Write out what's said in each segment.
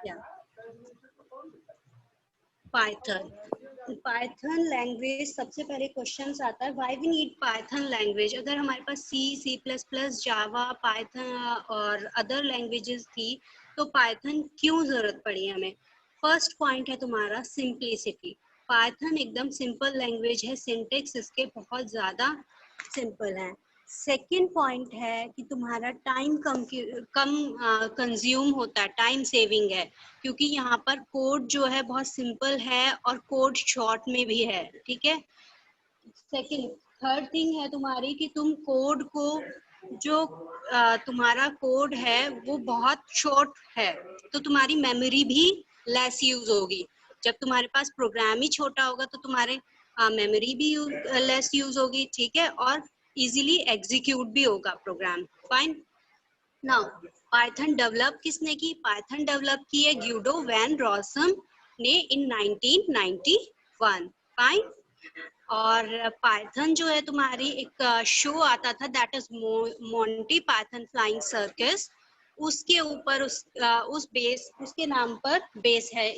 या Python, Python language सबसे पहले क्वेश्चन आता है why we need Python language. अगर हमारे पास C plus plus, Java, Python और अदर लैंग्वेजेस थी तो पाइथन क्यों जरूरत पड़ी हमें। फर्स्ट पॉइंट है तुम्हारा सिंप्लिसिटी। पाइथन एकदम सिंपल लैंग्वेज है, सिंटेक्स इसके बहुत ज़्यादा सिंपल है। सेकेंड पॉइंट है कि तुम्हारा टाइम कम कंज्यूम होता है, टाइम सेविंग है, क्योंकि यहाँ पर कोड जो है बहुत सिंपल है और कोड शॉर्ट में भी है, ठीक है। सेकेंड, थर्ड थिंग है तुम्हारी कि तुम कोड को जो तुम्हारा कोड है वो बहुत शॉर्ट है, तो तुम्हारी मेमोरी भी लेस यूज होगी। जब तुम्हारे पास प्रोग्राम ही छोटा होगा तो तुम्हारे मेमोरी भी लेस यूज होगी, ठीक है, और इजीली एग्जीक्यूट भी होगा program. Fine. Now Python develop किसने की? पाइथन डेवलप की है ग्यूडो वैन रॉसम ने इन 1991। फाइन। और पाइथन जो है तुम्हारी एक शो आता था that is Monty Python flying circus, उसके ऊपर उस बेस, उसके नाम पर बेस है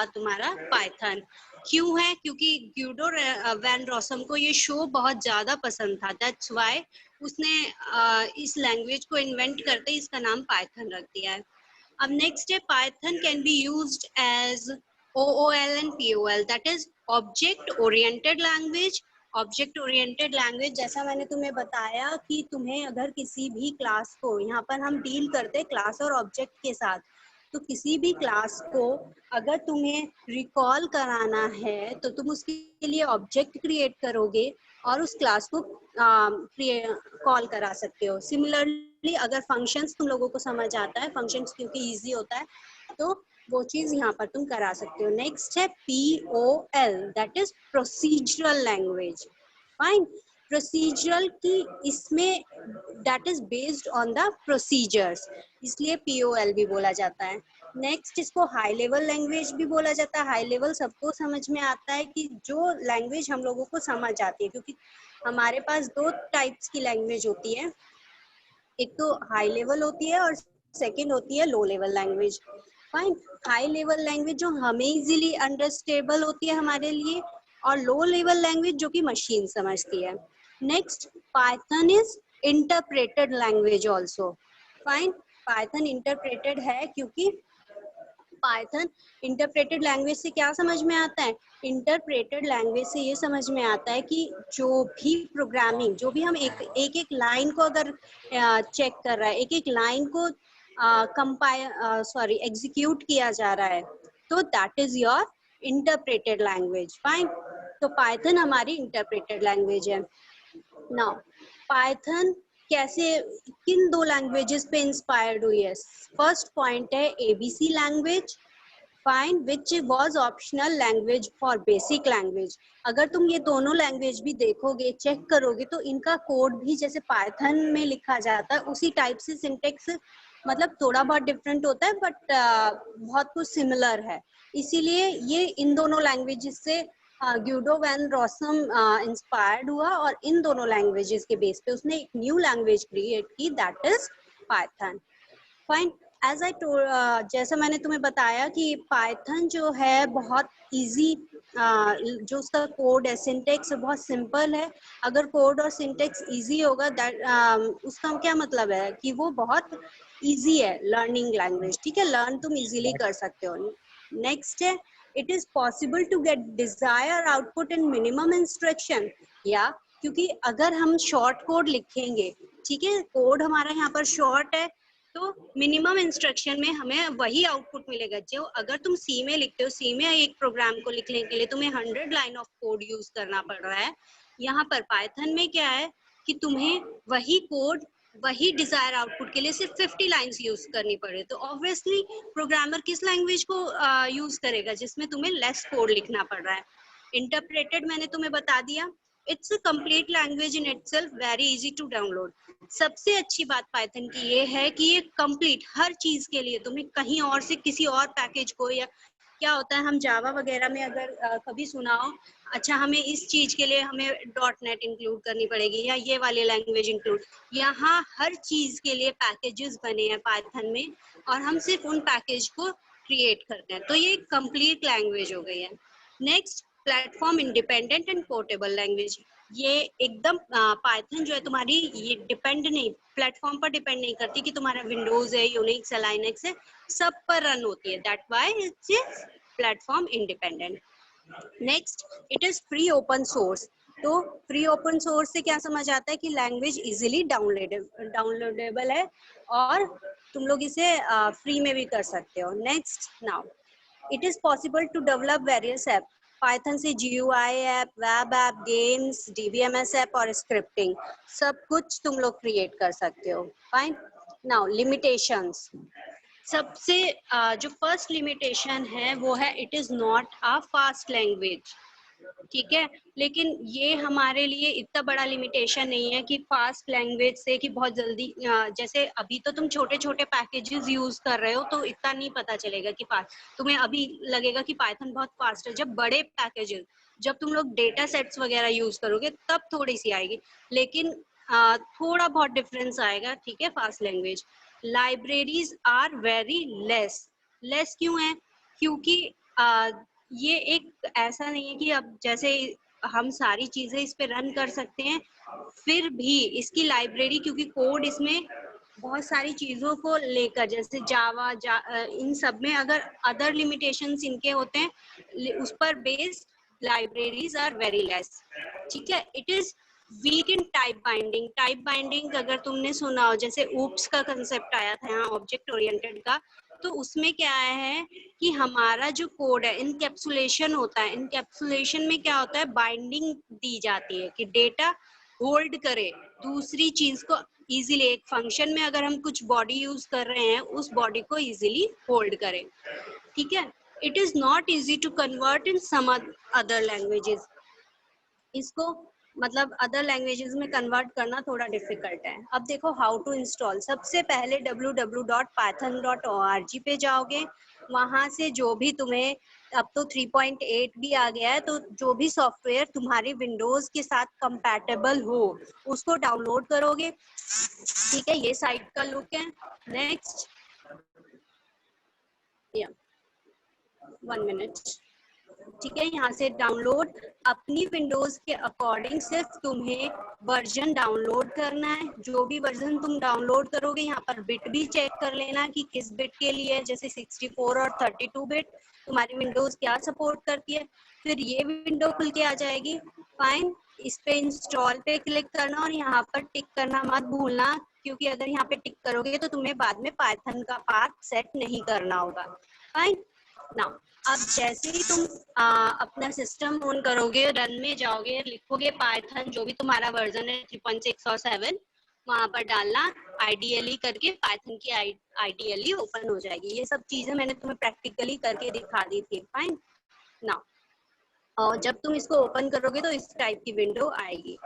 तुम्हारा पाइथन। क्यों है? क्योंकि ग्यूडो वैन रॉसम को ये शो बहुत ज्यादा पसंद था, दैट्स व्हाई उसने इस लैंग्वेज को इन्वेंट करते इसका नाम पाइथन रख दिया है। अब नेक्स्ट है Python can be used as OOL and POL, that is object oriented language। Object oriented language जैसा मैंने तुम्हें बताया कि तुम्हें अगर किसी भी क्लास को, यहाँ पर हम डील करते हैं क्लास और ऑब्जेक्ट के साथ, तो किसी भी क्लास को अगर तुम्हें रिकॉल कराना है तो तुम उसके लिए ऑब्जेक्ट क्रिएट करोगे और उस क्लास को कॉल करा सकते हो। सिमिलरली अगर फंक्शंस तुम लोगों को समझ आता है, फंक्शंस क्योंकि इजी होता है, तो वो चीज यहाँ पर तुम करा सकते हो। नेक्स्ट है POL, that is procedural language. Fine. Procedural की इसमें that is based on the procedures, इसलिए POL भी बोला जाता है। नेक्स्ट इसको हाई लेवल लैंग्वेज भी बोला जाता है। हाई लेवल सबको समझ में आता है कि जो लैंग्वेज हम लोगों को समझ आती है, क्योंकि हमारे पास दो टाइप्स की लैंग्वेज होती है, एक तो हाई लेवल होती है और सेकंड होती है low level language. Fine. High level language जो हमें इजीली अंडरस्टेबल होती है हमारे लिए, और लो लेवल लैंग्वेज जो कि मशीन समझती है। Next, Python is interpreted language also. Fine. Python interpreted है क्योंकि पाइथन इंटरप्रेटेड लैंग्वेज से क्या समझ में आता है? इंटरप्रेटेड लैंग्वेज से ये समझ में आता है कि जो भी प्रोग्रामिंग, जो भी हम एक लाइन को अगर चेक कर रहा है, एक लाइन को एग्जीक्यूट किया जा रहा है, तो that is your interpreted language. Fine. तो पाइथन हमारी इंटरप्रेटेड लैंग्वेज है। नाउ पाइथन कैसे, किन दो लैंग्वेजेस पे इंस्पायर्ड हुई है? फर्स्ट पॉइंट है ABC language, fine, which was optional language for basic language. अगर तुम ये दोनों लैंग्वेज भी देखोगे, चेक करोगे, तो इनका कोड भी जैसे पाइथन में लिखा जाता है उसी टाइप से सिंटेक्स, मतलब थोड़ा बहुत डिफरेंट होता है बट बहुत कुछ सिमिलर है। इसीलिए ये इन दोनों लैंग्वेजेस से ग्यूडो वैन रॉसम इंस्पायर्ड हुआ और इन दोनों लैंग्वेजेस के बेस पे उसने एक न्यू लैंग्वेज क्रिएट की, that is Python. Fine. As I told, जैसा मैंने तुम्हें बताया कि पाइथन जो है बहुत इजी, जो उसका कोड है, सिंटेक्स बहुत सिंपल है। अगर कोड और सिंटेक्स इजी होगा दैट उसका क्या मतलब है कि वो बहुत इजी है लर्निंग लैंग्वेज, ठीक है, लर्न तुम इजीली कर सकते हो। नेक्स्ट है it is possible to get desire output in minimum instruction. या क्योंकि अगर हम शॉर्ट कोड लिखेंगे, ठीक है, कोड हमारा यहाँ पर शॉर्ट है, तो मिनिमम इंस्ट्रक्शन में हमें वही आउटपुट मिलेगा जो अगर तुम सी में लिखते हो, सी में एक प्रोग्राम को लिखने के लिए तुम्हें 100 लाइन ऑफ कोड यूज करना पड़ रहा है। यहाँ पर पाइथन में क्या है कि तुम्हें वही कोड, वही डिजायर आउटपुट के लिए सिर्फ 50 लाइंस यूज करनी पड़े, तो ऑब्वियसली प्रोग्रामर किस लैंग्वेज को यूज करेगा? जिसमें तुम्हें लेस कोड लिखना पड़ रहा है। इंटरप्रेटेड मैंने तुम्हें बता दिया, it's a complete language in itself, very easy to download. सबसे अच्छी बात पाइथन की ये है कि ये कंप्लीट हर चीज के लिए, तुम्हें कहीं और से किसी और पैकेज को या क्या होता है, हम जावा वगैरह में अगर कभी सुना हो, अच्छा हमें इस चीज के लिए हमें .NET इंक्लूड करनी पड़ेगी या ये वाली लैंग्वेज इंक्लूड, यहाँ हर चीज के लिए पैकेजेस बने हैं पाइथन में और हम सिर्फ उन पैकेज को क्रिएट करते हैं, तो ये कंप्लीट लैंग्वेज हो गई है। Next, platform independent and portable language. ये एकदम पाइथन जो है तुम्हारी, ये डिपेंड नहीं, प्लेटफॉर्म पर डिपेंड नहीं करती कि तुम्हारा विंडोज है, यूनिक्स है, लाइनक्स है, सब पर रन होती है, that why it's platform independent. Next, it is free open source. तो फ्री ओपन सोर्स से क्या समझ आता है कि लैंग्वेज इजीली डाउनलोडेबल है और तुम लोग इसे फ्री में भी कर सकते हो। Next, now it is possible to develop various app. Python से GUI app, web app, games, DBMS app और स्क्रिप्टिंग, सब कुछ तुम लोग क्रिएट कर सकते हो। फाइन। Now limitations. सबसे जो फर्स्ट लिमिटेशन है वो है it is not a fast language. ठीक है, लेकिन ये हमारे लिए इतना बड़ा लिमिटेशन नहीं है कि फास्ट लैंग्वेज से कि बहुत जल्दी, जैसे अभी तो तुम छोटे छोटे पैकेजेस यूज कर रहे हो तो इतना नहीं पता चलेगा कि फास्ट, तुम्हें अभी लगेगा कि पाइथन बहुत फास्ट है। जब बड़े पैकेजेस, जब तुम लोग डेटा सेट्स वगैरह यूज करोगे तब थोड़ी सी आएगी, लेकिन थोड़ा बहुत डिफरेंस आएगा। ठीक है, fast language. Libraries are very less. Less क्यों है? क्योंकि ये एक ऐसा नहीं है कि अब जैसे हम सारी चीजें इस पे रन कर सकते हैं, फिर भी इसकी लाइब्रेरी, क्योंकि कोड इसमें बहुत सारी चीजों को लेकर, जैसे जावा इन सब में अगर अदर लिमिटेशंस इनके होते हैं, उस पर based libraries are very less. ठीक है, it is weak in type binding. Type binding अगर तुमने सुना हो, जैसे ऊप्स का कंसेप्ट आया था यहाँ ऑब्जेक्ट ओरिएंटेड का, तो उसमें क्या है कि हमारा जो कोड है इनकैप्सुलेशन होता है। इनकैप्सुलेशन में क्या होता है, बाइंडिंग दी जाती है कि डेटा होल्ड करे दूसरी चीज को इजीली। एक फंक्शन में अगर हम कुछ बॉडी यूज कर रहे हैं, उस बॉडी को इजीली होल्ड करें। ठीक है, it is not easy to convert in some other languages. इसको मतलब अदर लैंग्वेजेस में कन्वर्ट करना थोड़ा डिफिकल्ट है। अब देखो हाउ टू इंस्टॉल। सबसे पहले www.python.org पे जाओगे, वहां से जो भी तुम्हें, अब तो 3.8 भी आ गया है, तो जो भी सॉफ्टवेयर तुम्हारी विंडोज के साथ कंपैटिबल हो उसको डाउनलोड करोगे। ठीक है, ये साइट का लुक है। नेक्स्ट, या 1 मिनट। ठीक है, यहाँ से डाउनलोड अपनी विंडोज के अकॉर्डिंग सिर्फ तुम्हें वर्जन डाउनलोड करना है। जो भी वर्जन तुम डाउनलोड करोगे, यहाँ पर बिट भी चेक कर लेना कि किस बिट के लिए, जैसे 64 और 32 बिट तुम्हारी विंडोज क्या सपोर्ट करती है। फिर ये विंडो खुल के आ जाएगी। फाइन, इस पे इंस्टॉल पे क्लिक करना और यहाँ पर टिक करना मत भूलना, क्योंकि अगर यहाँ पे टिक करोगे तो तुम्हें बाद में पाइथन का पाथ सेट नहीं करना होगा। फाइन। नाउ अब जैसे ही तुम अपना सिस्टम ऑन करोगे, रन में जाओगे, लिखोगे पाइथन, जो भी तुम्हारा वर्जन है 3.6 और 7, वहां पर डालना आइडियली करके, पाइथन की आइडियली ओपन हो जाएगी। ये सब चीजें मैंने तुम्हें प्रैक्टिकली करके दिखा दी थी। फाइन। नाउ और जब तुम इसको ओपन करोगे तो इस टाइप की विंडो आएगी।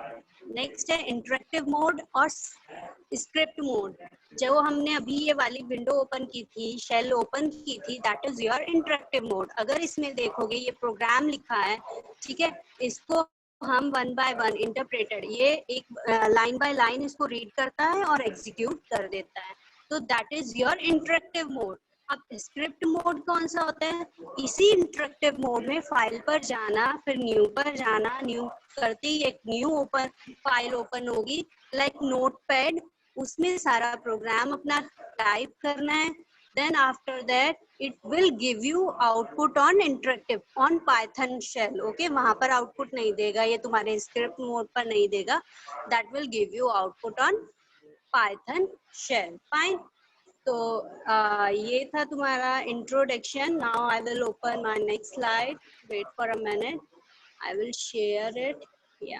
नेक्स्ट है इंटरेक्टिव मोड और स्क्रिप्ट मोड। जो हमने अभी ये वाली विंडो ओपन की थी, शेल ओपन की थी, that is your interactive mode. अगर इसमें देखोगे ये प्रोग्राम लिखा है, ठीक है, इसको हम 1 बाय 1 इंटरप्रेटेड, ये एक लाइन बाय लाइन इसको रीड करता है और एग्जीक्यूट कर देता है, तो that is your interactive mode. अब स्क्रिप्ट मोड कौन सा होता है? इसी इंटरेक्टिव मोड में फाइल पर जाना, फिर न्यू पर जाना, न्यू करते ही एक न्यू ओपन फाइल ओपन होगी लाइक नोटपैड, उसमें सारा प्रोग्राम अपना टाइप करना है। Then after that it will give you output on interactive on Python shell. Okay, वहां पर आउटपुट नहीं देगा, ये तुम्हारे स्क्रिप्ट मोड पर नहीं देगा, that will give you output on Python shell. Fine. तो ये था तुम्हारा introduction. Now I will open my next slide, wait for a minute, I will share it. या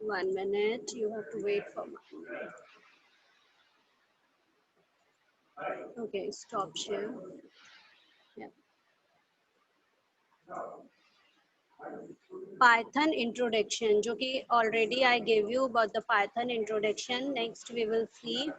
1 minute, you have to wait for my, okay, stop share. Yeah. Python introduction, जो कि already I gave you about the Python introduction. Next we will see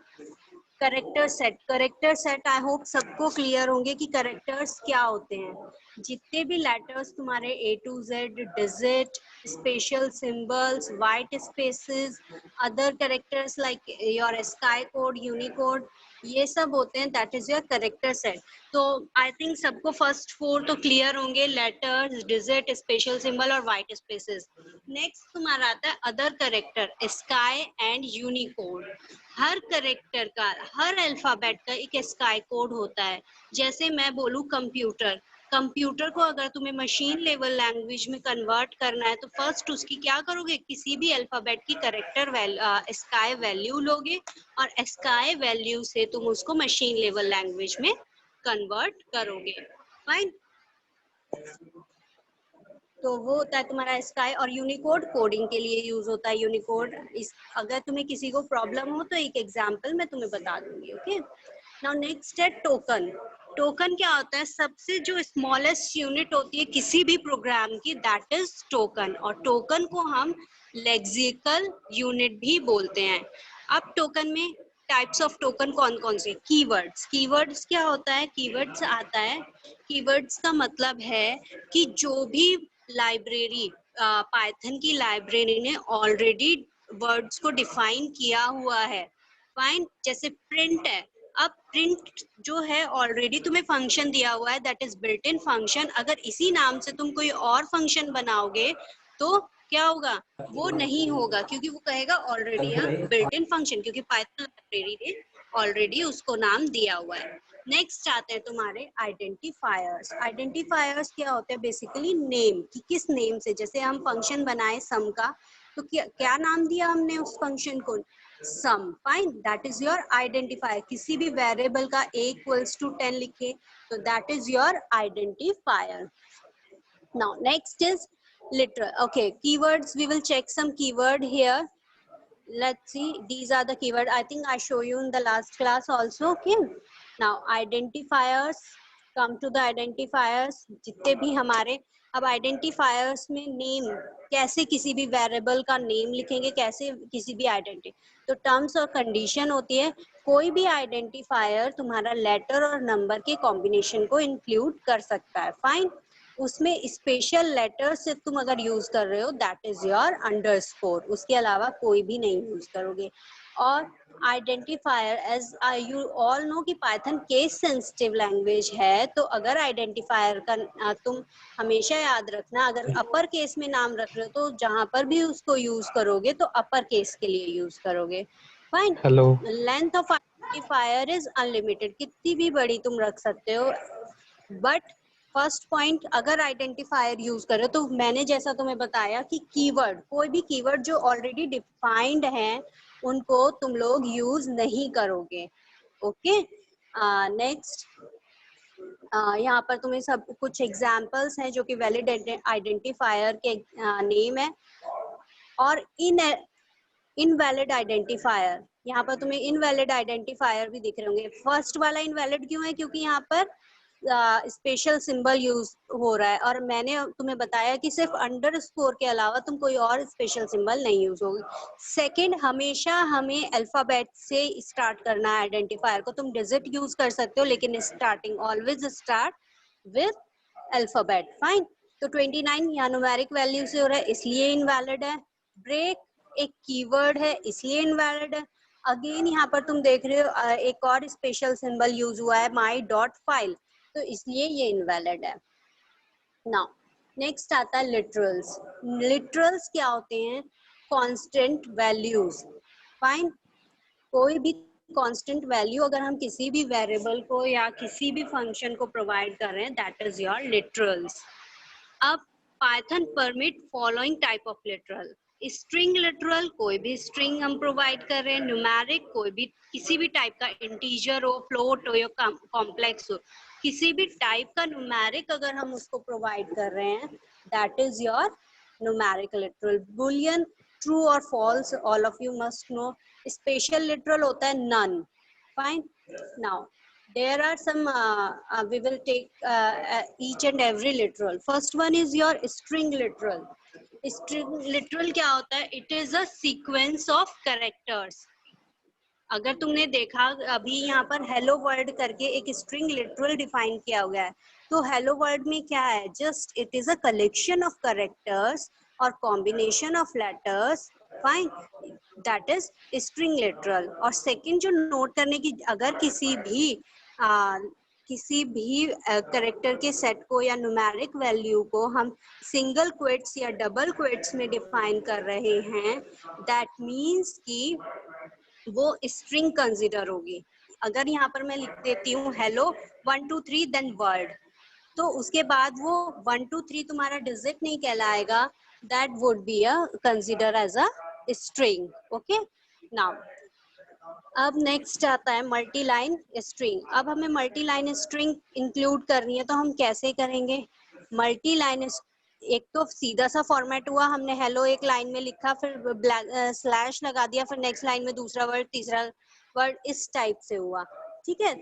character set I hope सबको clear होंगे कि characters क्या होते हैं। जितने भी लेटर्स तुम्हारे A to Z, digit, special symbols, white spaces, other characters like your sky code, Unicode, ये सब होते हैं, that is your character set. तो आई थिंक सबको फर्स्ट 4 तो क्लियर होंगे, लेटर्स, डिजिट, स्पेशल सिंबल और वाइट स्पेसेस। नेक्स्ट तुम्हारा आता है other character, sky and Unicode. Her character का, हर अल्फाबेट का एक स्काई कोड होता है। जैसे मैं बोलूं कंप्यूटर, कंप्यूटर को अगर तुम्हें मशीन लेवल लैंग्वेज में कन्वर्ट करना है तो फर्स्ट उसकी क्या करोगे, किसी भी अल्फाबेट की करेक्टर स्काई वैल्यू लोगे और स्काई वैल्यू से तुम उसको मशीन लेवल लैंग्वेज में कन्वर्ट करोगे। फाइन, तो वो होता है तुम्हारा स्काई। और यूनिकोड कोडिंग के लिए यूज होता है। यूनिकोड इस, अगर तुम्हें किसी को प्रॉब्लम हो तो एक एग्जांपल मैं तुम्हें बता दूंगी। ओके, नाउ नेक्स्ट है टोकन। टोकन क्या होता है, सबसे जो स्मॉलेस्ट यूनिट होती है किसी भी प्रोग्राम की, दैट इज टोकन। और टोकन को हम लेक्सिकल यूनिट भी बोलते हैं। अब टोकन में टाइप्स ऑफ टोकन कौन कौन से, कीवर्ड्स। कीवर्ड्स क्या होता है, कीवर्ड्स आता है, कीवर्ड्स का मतलब है कि जो भी लाइब्रेरी, पाइथन की लाइब्रेरी ने ऑलरेडी वर्ड्स को डिफाइन किया हुआ है। फाइन, जैसे प्रिंट है, अब प्रिंट जो है ऑलरेडी तुम्हें फंक्शन दिया हुआ है, that is built in function. अगर इसी नाम से तुम कोई और फंक्शन बनाओगे तो क्या होगा, वो नहीं होगा, क्योंकि वो कहेगा ऑलरेडी बिल्ट इन फंक्शन, क्योंकि पाइथन लाइब्रेरी ने ऑलरेडी उसको नाम दिया हुआ है। नेक्स्ट आते हैं तुम्हारे आइडेंटिफायर्स। आइडेंटिफायर्स क्या होते हैं, बेसिकली नेम, कि किस नेम से, जैसे हम फंक्शन बनाए सम का, तो क्या नाम दिया हमने उस फंक्शन को, sum. Fine, that is your identifier. किसी भी वेरिएबल का a इक्वल्स टू 10 लिखे तो that is your identifier. Now next is literal. Okay, keywords, we will check some keyword here. Let's see, these are the keyword I think I show you in the last class also. Okay, now identifiers, come to the identifiers, जितने भी हमारे, अब identifiers में name, कैसे किसी भी variable का name लिखेंगे, कैसे किसी भी आइडेंटिटी, तो टर्म्स और कंडीशन होती है। कोई भी आइडेंटिफायर तुम्हारा लेटर और नंबर के कॉम्बिनेशन को इंक्लूड कर सकता है। फाइन, उसमें स्पेशल लेटर से तुम अगर यूज कर रहे हो दैट इज योर अंडरस्कोर, उसके अलावा कोई भी नहीं यूज करोगे। और identifier, as you all know कि पाइथन केस सेंसिटिव लैंग्वेज है, तो अगर आइडेंटिफायर का तुम हमेशा याद रखना, अगर अपर केस में नाम रख रहे हो तो जहां पर भी उसको यूज करोगे तो अपर केस के लिए यूज करोगे। Fine, length of identifier is unlimited, कितनी भी बड़ी तुम रख सकते हो। बट फर्स्ट पॉइंट, अगर आइडेंटिफायर यूज करो तो मैंने जैसा तुम्हें बताया कि कीवर्ड, कोई भी कीवर्ड जो ऑलरेडी डिफाइंड है उनको तुम लोग यूज नहीं करोगे। ओके, नेक्स्ट, यहाँ पर तुम्हें सब कुछ एग्जांपल्स हैं जो कि वैलिड आइडेंटिफायर के नेम है। और इनवैलिड आइडेंटिफायर, यहाँ पर तुम्हें इनवैलिड आइडेंटिफायर भी दिख रहे होंगे। फर्स्ट वाला इनवैलिड क्यों है, क्योंकि यहाँ पर स्पेशल सिंबल यूज हो रहा है, और मैंने तुम्हें बताया कि सिर्फ अंडरस्कोर के अलावा तुम कोई और स्पेशल सिंबल नहीं यूज होगी। सेकंड, हमेशा हमें अल्फाबेट से स्टार्ट करना है आइडेंटिफायर को। तुम डिजिट यूज कर सकते हो लेकिन starting always start with alphabet. Fine, तो 29 यहाँ न्यूमेरिक वैल्यू से हो रहा है इसलिए इनवैलिड है। ब्रेक एक कीवर्ड है इसलिए इनवैलिड है। अगेन यहाँ पर तुम देख रहे हो एक और स्पेशल सिंबल यूज हुआ है माई डॉट फाइल, तो इसलिए ये इनवैलिड है। नाउ नेक्स्ट आता है लिटरल्स। लिटरल्स क्या होते हैं, कांस्टेंट वैल्यूज। फाइन, कोई भी कांस्टेंट वैल्यू अगर हम किसी भी वेरिएबल को या किसी भी फंक्शन को प्रोवाइड कर रहे हैं, दैट इज योर लिटरल्स। अब Python permit following type of literal. String literal, कोई भी स्ट्रिंग हम प्रोवाइड कर रहे हैं। न्यूमेरिक, कोई भी किसी भी टाइप का, इंटीजर हो, फ्लोट हो या कॉम्प्लेक्स हो, किसी भी टाइप का न्यूमेरिक अगर हम उसको प्रोवाइड कर रहे हैं, that is your numeric literal. Boolean, true और false, all of you must know. Special literal होता है none. Fine, now there are some we will take each and every literal. First one is your string literal. String literal क्या होता है, it is a sequence of characters. अगर तुमने देखा अभी यहाँ पर हेलो वर्ल्ड करके एक स्ट्रिंग लिटरल डिफाइन किया हुआ है, तो हेलो वर्ल्ड में क्या है, just it is a collection of characters और combination of letters, fine, that is string literal. और सेकंड जो नोट करने की, अगर किसी भी कैरेक्टर के सेट को या न्यूमेरिक वैल्यू को हम सिंगल क्वेट्स या डबल क्वेट्स में डिफाइन कर रहे हैं, दैट मीन्स कि वो स्ट्रिंग कंसिडर होगी। अगर यहाँ पर मैं लिख देती हूँ हेलो 1 2 3 देन वर्ड, तो उसके बाद वो 1 2 3 तुम्हारा डिजिट नहीं कहलाएगा, that would be a consider as a string. Okay, now अब नेक्स्ट आता है मल्टी लाइन स्ट्रिंग। अब हमें मल्टी लाइन स्ट्रिंग इंक्लूड करनी है, तो हम कैसे करेंगे? मल्टी लाइन, एक तो सीधा सा फॉर्मेट हुआ, हमने हेलो एक लाइन में लिखा, फिर स्लैश लगा दिया, फिर नेक्स्ट लाइन में दूसरा वर्ड, तीसरा वर्ड, इस टाइप से हुआ, ठीक है।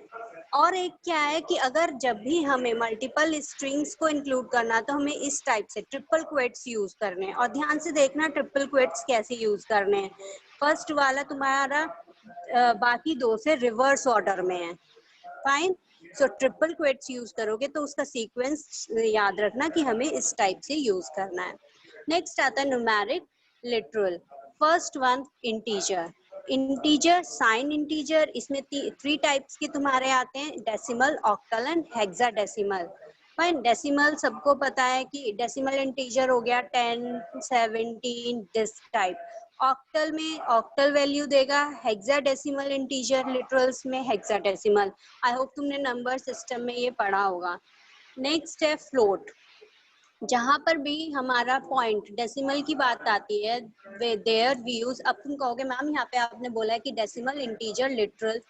और एक क्या है कि अगर जब भी हमें मल्टीपल स्ट्रिंग्स को इंक्लूड करना, तो हमें इस टाइप से ट्रिपल क्वेट्स यूज करने हैं। और ध्यान से देखना ट्रिपल क्वेट्स कैसे यूज करने हैं। फर्स्ट वाला तुम्हारा बाकी दो से रिवर्स ऑर्डर में है, फाइन। सो ट्रिपल क्वेट्स यूज करोगे तो उसका सीक्वेंस याद रखना कि हमें इस टाइप से यूज करना है। नेक्स्ट आता है numeric literal. First one integer, integer sign integer, इसमें 3 टाइप्स के तुम्हारे आते हैं, decimal, octal and hexadecimal. Fine, decimal सबको पता है कि डेसिमल इंटीजर हो गया 10 17 दिस टाइप। ऑक्टल में ऑक्टल वैल्यू देगा, हेक्साडेसिमल इंटीजर लिटरल्स में हेक्साडेसिमल। आई होप तुमने नंबर सिस्टम में ये पढ़ा होगा। नेक्स्ट है फ्लोट, जहां पर भी हमारा पॉइंट डेसिमल की बात आती है, देयर वी यूज, अब तुम कहोगे मैम यहाँ पे आपने बोला है कि डेसिमल इंटीजर लिटरल,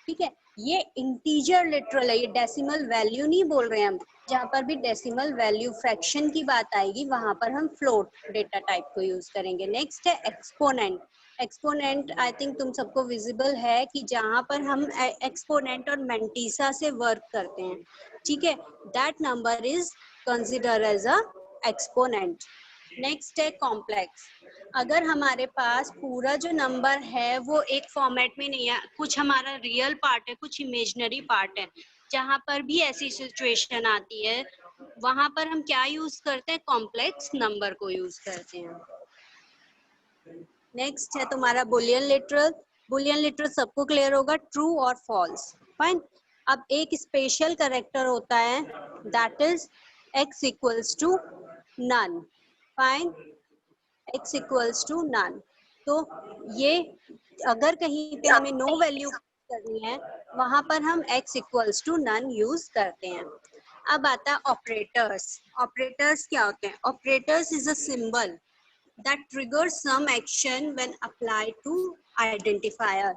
ठीक है, ये इंटीजर लिटरल है, ये डेसिमल वैल्यू नहीं बोल रहे हैं हम। जहाँ पर भी डेसिमल वैल्यू फ्रैक्शन की बात आएगी, वहां पर हम फ्लोट डेटा टाइप को यूज करेंगे। नेक्स्ट है एक्सपोनेंट। एक्सपोनेंट आई थिंक तुम सबको विजिबल है कि जहाँ पर हम एक्सपोनेंट और मेंटिसा से वर्क करते हैं, ठीक है, that number is consider as a exponent. Next है कॉम्प्लेक्स। अगर हमारे पास पूरा जो नंबर है वो एक फॉर्मेट में नहीं है, कुछ हमारा रियल पार्ट है, कुछ इमेजिनरी पार्ट है, जहां पर भी ऐसी सिचुएशन आती है, वहां पर हम क्या यूज करते हैं? कॉम्प्लेक्स नंबर को यूज करते हैं। नेक्स्ट है तुम्हारा बुलियन लिटरल। बुलियन लिटरल सबको क्लियर होगा, ट्रू और फॉल्स, फाइन। अब एक स्पेशल कैरेक्टर होता है, that is x equals to none, fine, x equals to none. तो ये अगर कहीं पे हमें नो वैल्यू करनी है, वहां पर हम x equals to none use करते हैं। अब आता है ऑपरेटर्स। ऑपरेटर्स क्या होते हैं? Operators is a symbol that triggers some action when applied to identifier।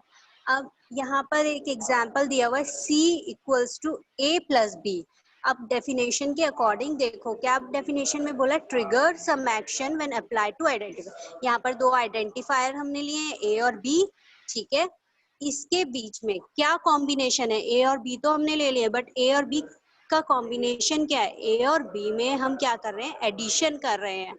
अब यहाँ पर एक एग्जाम्पल दिया हुआ है, C equals to A plus B। अब डेफिनेशन के अकॉर्डिंग देखो, क्या डेफिनेशन में बोला? Trigger some action when applied to identifier. यहाँ पर दो आइडेंटिफायर हमने लिए हैं, A और B, ठीक है। इसके बीच में क्या कॉम्बिनेशन है? A और B तो हमने ले लिए, बट A और B का कॉम्बिनेशन क्या है? A और B में हम क्या कर रहे हैं? एडिशन कर रहे हैं,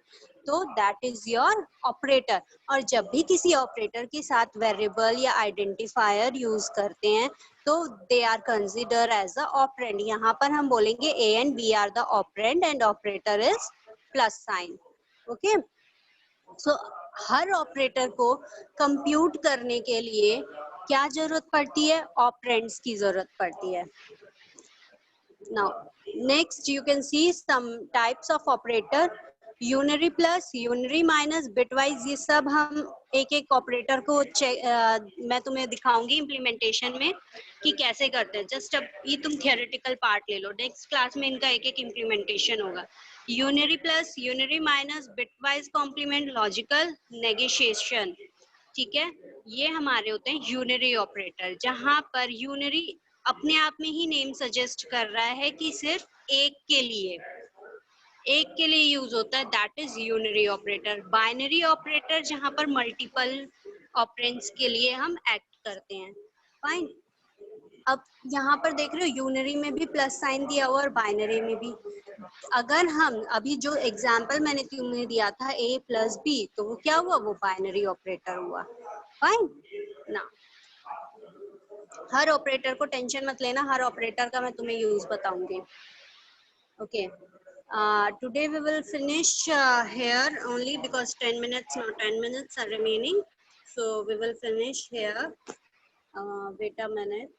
तो दैट इज योर ऑपरेटर। और जब भी किसी ऑपरेटर के साथ वेरिएबल या आइडेंटिफायर यूज करते हैं, तो they are consider as a operand. यहाँ पर हम बोलेंगे A and B are the operand and operator is plus sign. Okay, so हर ऑपरेटर को कंप्यूट करने के लिए क्या जरूरत पड़ती है? ऑपरेंड्स की जरूरत पड़ती है। Now, next you can see some types of operator, unary plus, unary minus, bitwise, ये सब हम एक एक ऑपरेटर को मैं तुम्हें दिखाऊंगी इम्प्लीमेंटेशन में कि कैसे करते हैं। जस्ट अब ये तुम थियोरेटिकल पार्ट ले लो, नेक्स्ट क्लास में इनका एक एक इम्प्लीमेंटेशन होगा। Unary plus, unary minus, bitwise complement, logical, negotiation, ठीक है, ये हमारे होते हैं यूनरी ऑपरेटर, जहां पर यूनरी अपने आप में ही नेम सजेस्ट कर रहा है कि सिर्फ एक के लिए यूज होता है, that is unary operator. Binary operator, जहां पर मल्टीपल ऑपरेंड्स के लिए हम एक्ट करते हैं, फाइन। अब यहाँ पर देख रहे हो यूनरी में भी प्लस साइन दिया हुआ और बाइनरी में भी। अगर हम अभी जो एग्जाम्पल मैंने तुम्हें दिया था a प्लस बी, तो वो क्या हुआ? वो बाइनरी ऑपरेटर हुआ, फाइन ना। हर ऑपरेटर को टेंशन मत लेना, हर ऑपरेटर का मैं तुम्हें यूज बताऊंगी. Okay. Today we will finish here only because 10 minutes, no, 10 minutes are remaining. So we will finish here. Wait a minute.